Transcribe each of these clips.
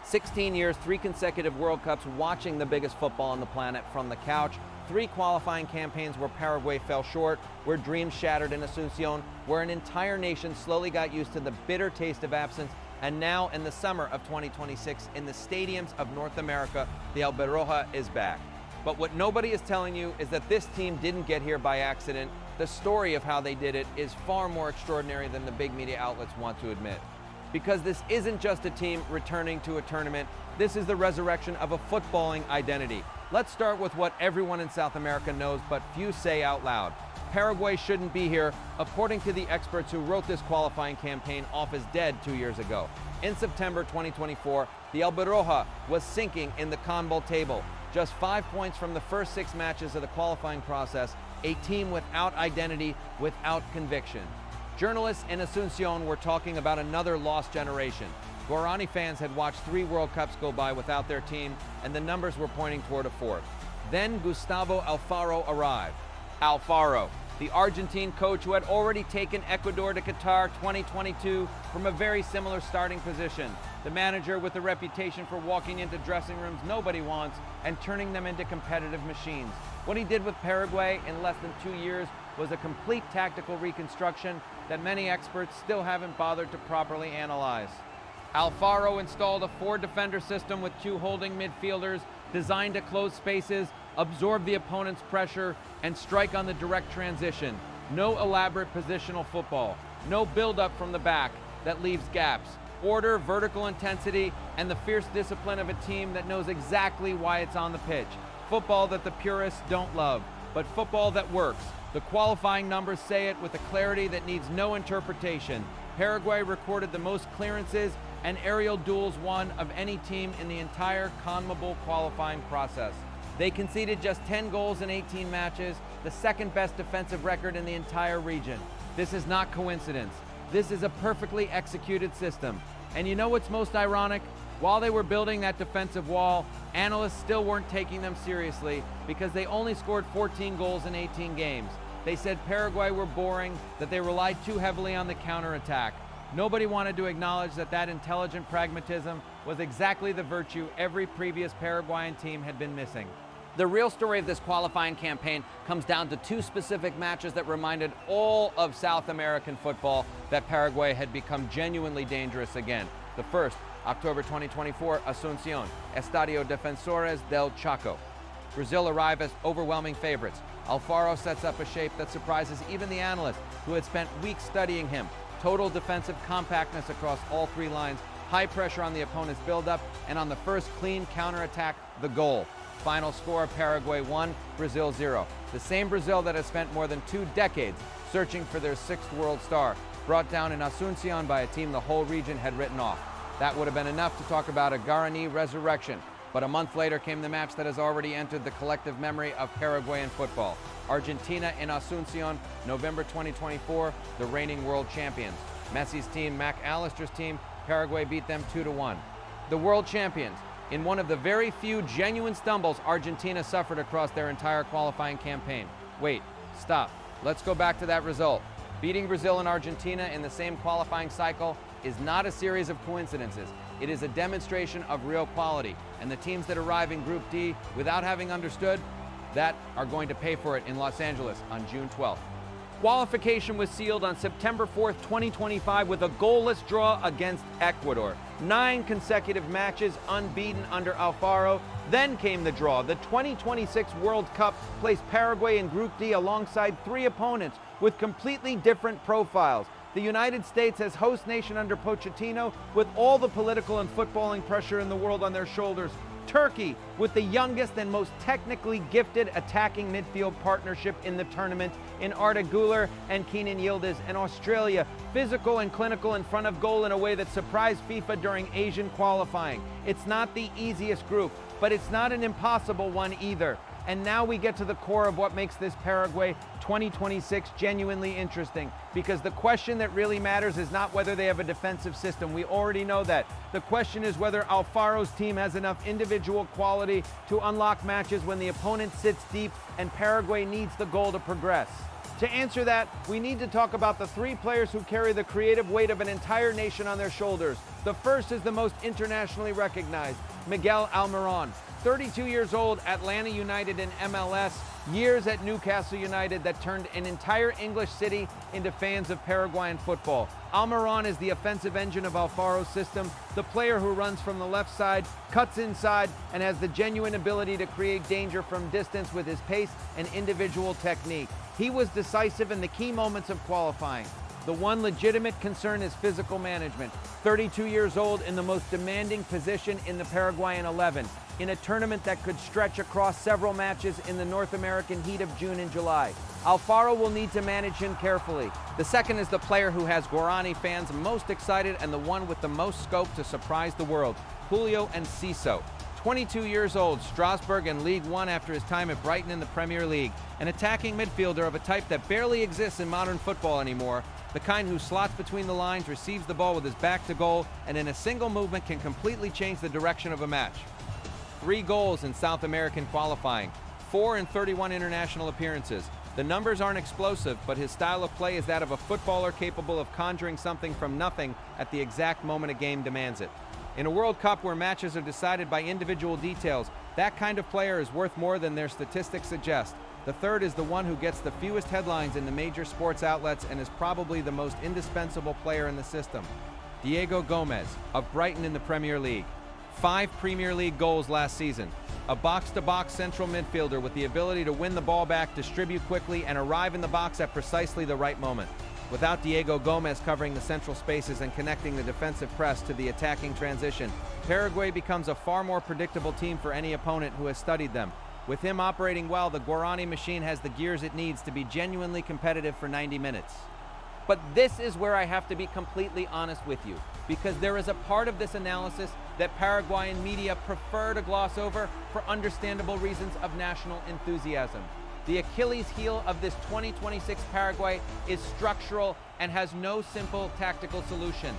16 years, 3 consecutive World Cups, watching the biggest football on the planet from the couch. 3 qualifying campaigns where Paraguay fell short, where dreams shattered in Asunción, where an entire nation slowly got used to the bitter taste of absence, and now in the summer of 2026, in the stadiums of North America, the Albirroja is back. But what nobody is telling you is that this team didn't get here by accident. The story of how they did it is far more extraordinary than the big media outlets want to admit. Because this isn't just a team returning to a tournament, this is the resurrection of a footballing identity. Let's start with what everyone in South America knows, but few say out loud. Paraguay shouldn't be here, according to the experts who wrote this qualifying campaign off as dead 2 years ago. In September 2024, the Albirroja was sinking in the CONMEBOL table. Just 5 points from the first 6 matches of the qualifying process, a team without identity, without conviction. Journalists in Asunción were talking about another lost generation. Guarani fans had watched 3 World Cups go by without their team, and the numbers were pointing toward a 4th. Then Gustavo Alfaro arrived. Alfaro, the Argentine coach who had already taken Ecuador to Qatar 2022 from a very similar starting position. The manager with a reputation for walking into dressing rooms nobody wants and turning them into competitive machines. What he did with Paraguay in less than 2 years was a complete tactical reconstruction that many experts still haven't bothered to properly analyze. Alfaro installed a 4-defender system with 2 holding midfielders designed to close spaces, absorb the opponent's pressure, and strike on the direct transition. No elaborate positional football. No build-up from the back that leaves gaps. Order, vertical intensity, and the fierce discipline of a team that knows exactly why it's on the pitch. Football that the purists don't love, but football that works. The qualifying numbers say it with a clarity that needs no interpretation. Paraguay recorded the most clearances and aerial duels won of any team in the entire CONMEBOL qualifying process. They conceded just 10 goals in 18 matches, the second best defensive record in the entire region. This is not coincidence. This is a perfectly executed system. And you know what's most ironic? While they were building that defensive wall, analysts still weren't taking them seriously because they only scored 14 goals in 18 games. They said Paraguay were boring, that they relied too heavily on the counterattack. Nobody wanted to acknowledge that that intelligent pragmatism was exactly the virtue every previous Paraguayan team had been missing. The real story of this qualifying campaign comes down to 2 specific matches that reminded all of South American football that Paraguay had become genuinely dangerous again. The first, October 2024, Asunción, Estadio Defensores del Chaco. Brazil arrive as overwhelming favorites. Alfaro sets up a shape that surprises even the analysts who had spent weeks studying him. Total defensive compactness across all 3 lines, high pressure on the opponent's build-up, and on the first clean counterattack, the goal. Final score, Paraguay 1, Brazil 0. The same Brazil that has spent more than 2 decades searching for their 6th world star, brought down in Asunción by a team the whole region had written off. That would have been enough to talk about a Guarani resurrection. But a month later came the match that has already entered the collective memory of Paraguayan football. Argentina in Asunción, November 2024, the reigning world champions. Messi's team, Mac Allister's team, Paraguay beat them 2-1. The world champions. In one of the very few genuine stumbles Argentina suffered across their entire qualifying campaign. Wait, stop. Let's go back to that result. Beating Brazil and Argentina in the same qualifying cycle is not a series of coincidences. It is a demonstration of real quality. And the teams that arrive in Group D without having understood that are going to pay for it in Los Angeles on June 12th. Qualification was sealed on September 4th, 2025 with a goalless draw against Ecuador. 9 consecutive matches unbeaten under Alfaro. Then came the draw. The 2026 World Cup placed Paraguay in Group D alongside 3 opponents with completely different profiles. The United States as host nation under Pochettino with all the political and footballing pressure in the world on their shoulders. Turkey with the youngest and most technically gifted attacking midfield partnership in the tournament in Arda Güler and Kenan Yildiz, and Australia physical and clinical in front of goal in a way that surprised FIFA during Asian qualifying. It's not the easiest group, but it's not an impossible one either. And now we get to the core of what makes this Paraguay 2026 genuinely interesting, because the question that really matters is not whether they have a defensive system. We already know that. The question is whether Alfaro's team has enough individual quality to unlock matches when the opponent sits deep and Paraguay needs the goal to progress. To answer that, we need to talk about the three players who carry the creative weight of an entire nation on their shoulders. The first is the most internationally recognized, Miguel Almirón. 32 years old, Atlanta United in MLS, years at Newcastle United that turned an entire English city into fans of Paraguayan football. Almirón is the offensive engine of Alfaro's system, the player who runs from the left side, cuts inside, and has the genuine ability to create danger from distance with his pace and individual technique. He was decisive in the key moments of qualifying. The one legitimate concern is physical management. 32 years old in the most demanding position in the Paraguayan 11, in a tournament that could stretch across several matches in the North American heat of June and July. Alfaro will need to manage him carefully. The second is the player who has Guarani fans most excited and the one with the most scope to surprise the world, Julio Enciso. 22 years old, Strasbourg and League One after his time at Brighton in the Premier League. An attacking midfielder of a type that barely exists in modern football anymore. The kind who slots between the lines, receives the ball with his back to goal, and in a single movement can completely change the direction of a match. 3 goals in South American qualifying, 4 in 31 international appearances. The numbers aren't explosive, but his style of play is that of a footballer capable of conjuring something from nothing at the exact moment a game demands it. In a World Cup where matches are decided by individual details, that kind of player is worth more than their statistics suggest. The third is the one who gets the fewest headlines in the major sports outlets and is probably the most indispensable player in the system. Diego Gómez, of Brighton in the Premier League. 5 Premier League goals last season. A box-to-box central midfielder with the ability to win the ball back, distribute quickly, and arrive in the box at precisely the right moment. Without Diego Gómez covering the central spaces and connecting the defensive press to the attacking transition, Paraguay becomes a far more predictable team for any opponent who has studied them. With him operating well, the Guarani machine has the gears it needs to be genuinely competitive for 90 minutes. But this is where I have to be completely honest with you, because there is a part of this analysis that Paraguayan media prefer to gloss over for understandable reasons of national enthusiasm. The Achilles heel of this 2026 Paraguay is structural and has no simple tactical solution: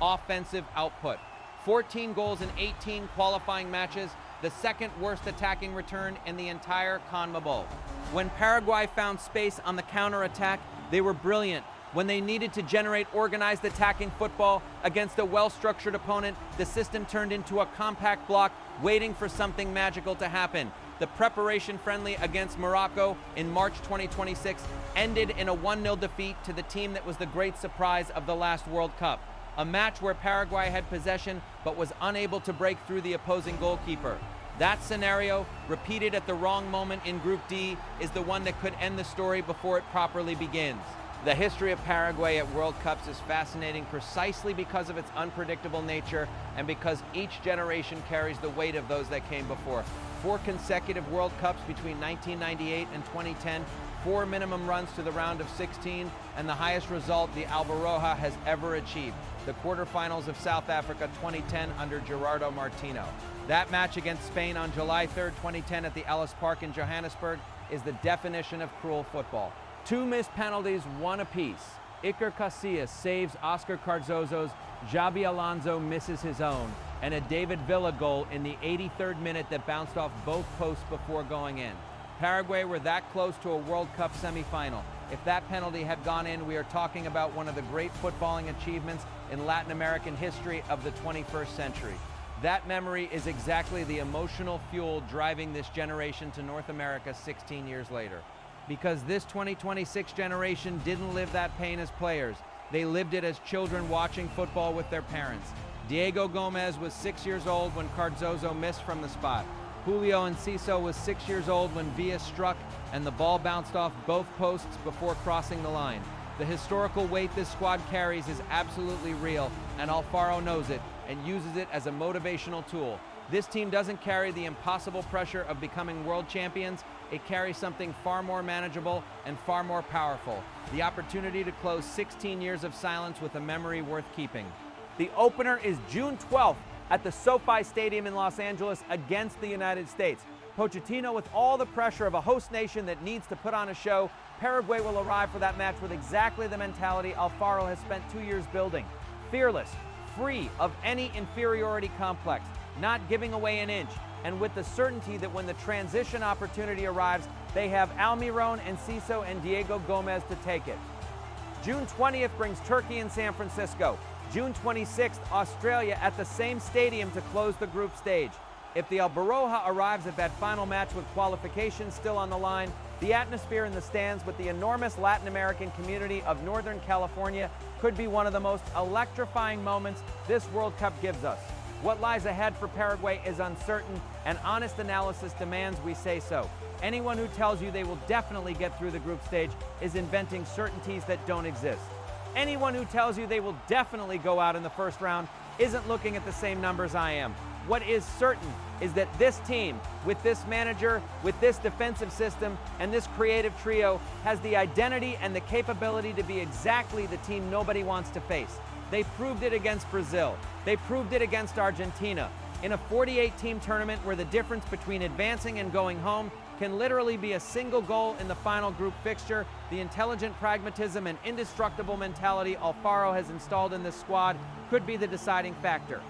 offensive output. 14 goals in 18 qualifying matches, the second worst attacking return in the entire CONMEBOL. When Paraguay found space on the counter-attack, they were brilliant. When they needed to generate organized attacking football against a well-structured opponent, the system turned into a compact block waiting for something magical to happen. The preparation friendly against Morocco in March 2026 ended in a 1-0 defeat to the team that was the great surprise of the last World Cup. A match where Paraguay had possession but was unable to break through the opposing goalkeeper. That scenario, repeated at the wrong moment in Group D, is the one that could end the story before it properly begins. The history of Paraguay at World Cups is fascinating precisely because of its unpredictable nature and because each generation carries the weight of those that came before. 4 consecutive World Cups between 1998 and 2010, 4 minimum runs to the round of 16, and the highest result the Albirroja has ever achieved, the quarterfinals of South Africa 2010 under Gerardo Martino. That match against Spain on July 3rd, 2010 at the Ellis Park in Johannesburg is the definition of cruel football. 2 missed penalties, 1 apiece. Iker Casillas saves Oscar Cardozo's, Xabi Alonso misses his own, and a David Villa goal in the 83rd minute that bounced off both posts before going in. Paraguay were that close to a World Cup semifinal. If that penalty had gone in, we are talking about one of the great footballing achievements in Latin American history of the 21st century. That memory is exactly the emotional fuel driving this generation to North America 16 years later. Because this 2026 generation didn't live that pain as players. They lived it as children watching football with their parents. Diego Gómez was 6 years old when Cardozo missed from the spot. Julio Enciso was 6 years old when Villa struck and the ball bounced off both posts before crossing the line. The historical weight this squad carries is absolutely real, and Alfaro knows it and uses it as a motivational tool. This team doesn't carry the impossible pressure of becoming world champions. It carries something far more manageable and far more powerful: the opportunity to close 16 years of silence with a memory worth keeping. The opener is June 12th at the SoFi Stadium in Los Angeles against the United States. Pochettino, with all the pressure of a host nation that needs to put on a show, Paraguay will arrive for that match with exactly the mentality Alfaro has spent 2 years building: fearless, free of any inferiority complex. not giving away an inch, and with the certainty that when the transition opportunity arrives, they have Almirón, Enciso, and Diego Gómez to take it. June 20th brings Turkey and San Francisco. June 26th, Australia at the same stadium to close the group stage. If the Albirroja arrives at that final match with qualification still on the line, the atmosphere in the stands with the enormous Latin American community of Northern California could be one of the most electrifying moments this World Cup gives us. What lies ahead for Paraguay is uncertain, and honest analysis demands we say so. Anyone who tells you they will definitely get through the group stage is inventing certainties that don't exist. Anyone who tells you they will definitely go out in the first round isn't looking at the same numbers I am. What is certain is that this team, with this manager, with this defensive system, and this creative trio, has the identity and the capability to be exactly the team nobody wants to face. They proved it against Brazil. They proved it against Argentina. In a 48-team tournament where the difference between advancing and going home can literally be a single goal in the final group fixture, the intelligent pragmatism and indestructible mentality Alfaro has installed in this squad could be the deciding factor.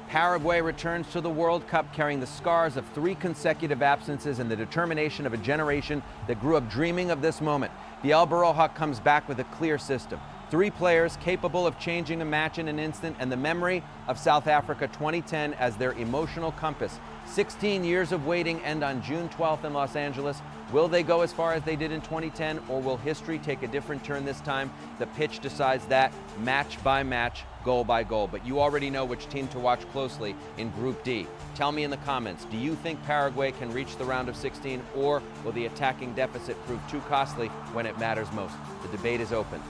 Paraguay returns to the World Cup carrying the scars of 3 consecutive absences and the determination of a generation that grew up dreaming of this moment. The Albirroja comes back with a clear system. 3 players capable of changing a match in an instant, and the memory of South Africa 2010 as their emotional compass. 16 years of waiting end on June 12th in Los Angeles. Will they go as far as they did in 2010, or will history take a different turn this time? The pitch decides that, match by match, goal by goal. But you already know which team to watch closely in Group D. Tell me in the comments, do you think Paraguay can reach the round of 16, or will the attacking deficit prove too costly when it matters most? The debate is open.